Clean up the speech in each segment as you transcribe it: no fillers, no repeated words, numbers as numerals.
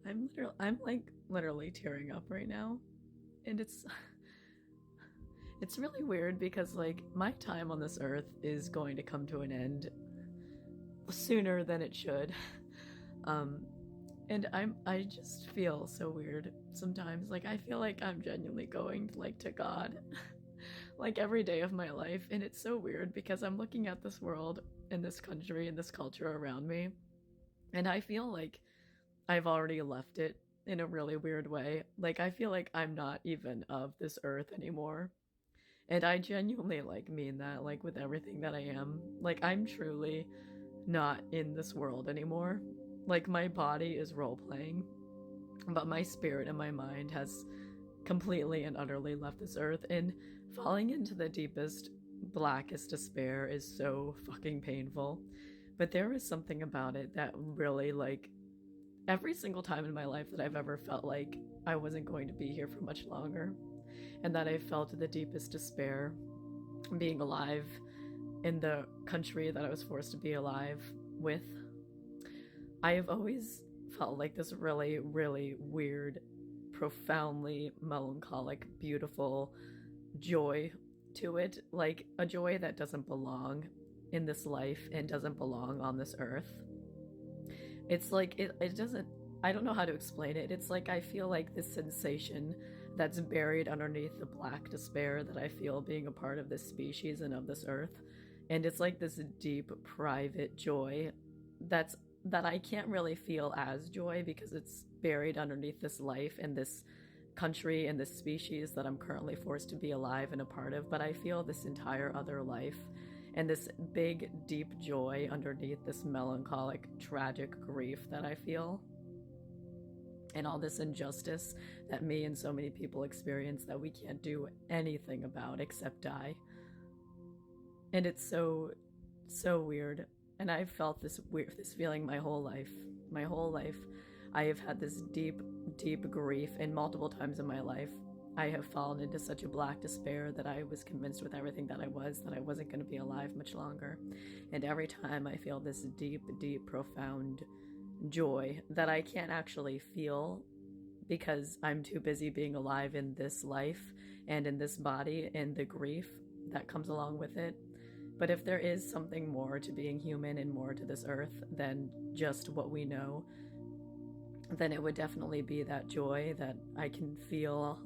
I'm like literally tearing up right now. And it's really weird because like my time on this earth is going to come to an end sooner than it should. Um and I just feel so weird sometimes. Like I feel like I'm genuinely going like to God like every day of my life, and it's so weird because I'm looking at this world and this country and this culture around me, and I feel like I've already left it in a really weird way. Like I feel like I'm not even of this earth anymore. And I genuinely like mean that, like with everything that I am. Like I'm truly not in this world anymore. Like my body is role playing, but my spirit and my mind has completely and utterly left this earth, and falling into the deepest, blackest despair is so fucking painful. But there is something about it that really, like, every single time in my life that I've ever felt like I wasn't going to be here for much longer, and that I felt the deepest despair being alive in the country that I was forced to be alive with, I have always felt like this really, really weird, profoundly melancholic, beautiful joy to it. Like a joy that doesn't belong in this life and doesn't belong on this earth. It's like it doesn't, I don't know how to explain it. It's like I feel like this sensation that's buried underneath the black despair that I feel being a part of this species and of this earth. And it's like this deep private joy that's that I can't really feel as joy because it's buried underneath this life and this country and this species that I'm currently forced to be alive and a part of, but I feel this entire other life and this big, deep joy underneath this melancholic, tragic grief that I feel, and all this injustice that me and so many people experience that we can't do anything about except die. And it's so, so weird. And I've felt this feeling my whole life. My whole life, I have had this deep, deep grief, and multiple times in my life, I have fallen into such a black despair that I was convinced with everything that I was that I wasn't going to be alive much longer. And every time I feel this deep, deep, profound joy that I can't actually feel because I'm too busy being alive in this life and in this body and the grief that comes along with it. But if there is something more to being human and more to this earth than just what we know, then it would definitely be that joy that I can feel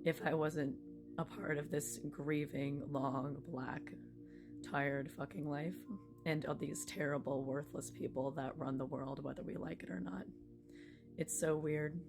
if I wasn't a part of this grieving, long, black, tired fucking life and of these terrible, worthless people that run the world, whether we like it or not. It's so weird.